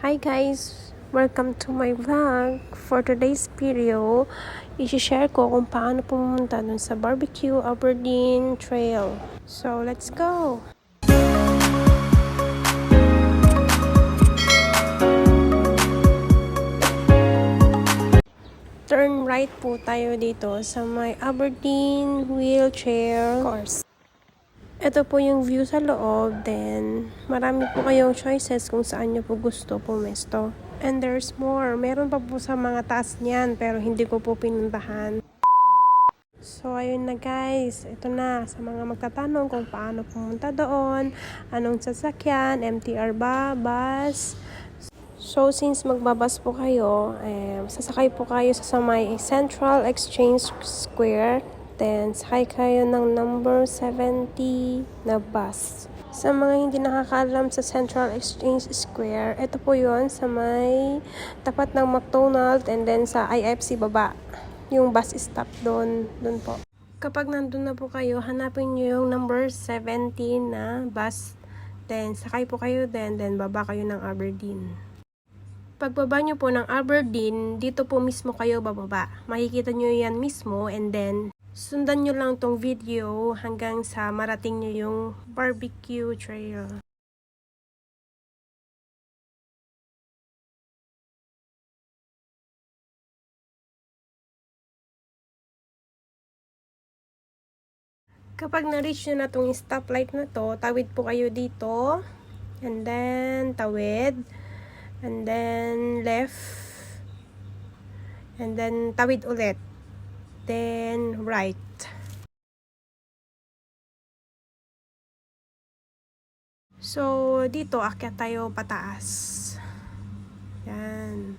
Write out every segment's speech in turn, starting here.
Hi guys! Welcome to my vlog. For today's video, i-share ko kung paano pumunta dun sa Barbecue Aberdeen Trail. So, let's go! Turn right po tayo dito sa may Aberdeen Wheelchair Course. Ito po yung view sa loob, then marami po kayong choices kung saan nyo po gusto pumesto. And there's more. Meron pa po sa mga taas niyan, pero hindi ko po pinuntahan. So, ayun na guys. Ito na, sa mga magtatanong kung paano pumunta doon, anong sasakyan, MTR ba, bus. So, since magbabas po kayo, sasakay po kayo sa may Central Exchange Square. Then, sakay kayo ng number 70 na bus. Sa mga hindi nakakaalam sa Central Exchange Square, ito po yon sa may tapat ng McDonald's and then sa IFC baba. Yung bus stop doon po. Kapag nandun na po kayo, hanapin nyo yung number 70 na bus. Then, sakay po kayo then baba kayo ng Aberdeen. Pagbaba nyo po ng Aberdeen, dito po mismo kayo bababa. Makikita nyo yan mismo and then sundan nyo lang tong video hanggang sa marating nyo yung barbecue trail. Kapag na-reach nyo na tong stoplight na to, tawid po kayo dito. And then, tawid. And then, left. And then, tawid ulit. Then, right. So, dito, akyat tayo pataas. Yan.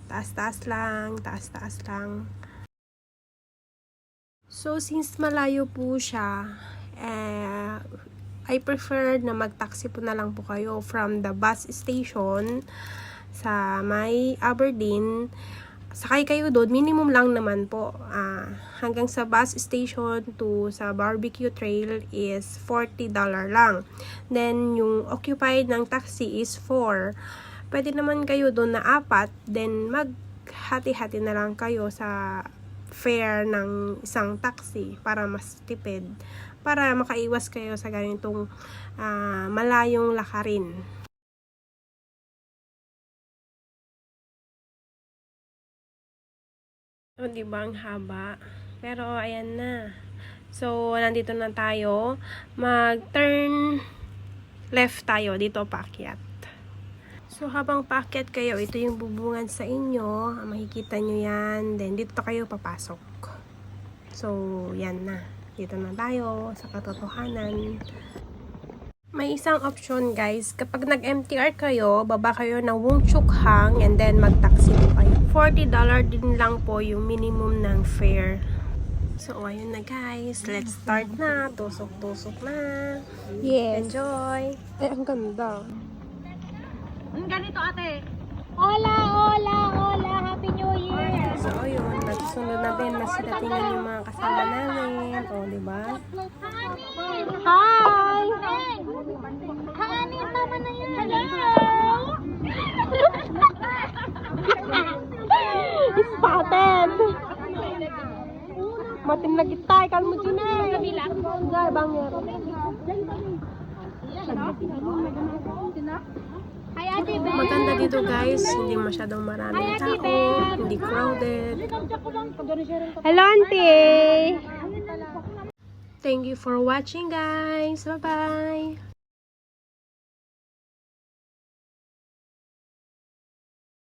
Taas-taas lang. Taas-taas lang. So, since malayo po siya, I prefer na mag-taxi po na lang po kayo from the bus station sa may Aberdeen. Sakay kayo doon, minimum lang naman po. Hanggang sa bus station to sa barbecue trail is $40 lang. Then, yung occupied ng taxi is 4. Pwede naman kayo doon na 4, then maghati-hati na lang kayo sa fare ng isang taxi para mas tipid. Para makaiwas kayo sa ganitong malayong lakarin. O, diba ang haba? Pero, ayan na. So, nandito na tayo. Mag-turn left tayo. Dito, paakyat. So, habang paakyat kayo, ito yung bubungan sa inyo. Makikita nyo yan. Then, dito kayo papasok. So, yan na. Dito na tayo sa katotohanan. May isang option guys, kapag nag-MTR kayo, baba kayo ng Wong Chuk Hang and then mag-taxi po kayo. $40 din lang po yung minimum ng fare. So, ayun na guys. Let's start na. Tusok-tusok na. Yes. Enjoy. Ay, ang ganda. Ang ganito ate. Hola, hola, hola. Happy New Year. So, ayun. Nagsunod na din. Mas datingan yung mga kasama namin. O, diba? Hi. Honey, tama na yan. Hello. Spotted. Matin na kita. Kalmo dyan eh. Gay, bangyer. Hi, Ate Ben. Maganda dito guys. Hindi masyadong maraming tao. Hindi crowded. Hello, Auntie. Thank you for watching guys. Bye-bye.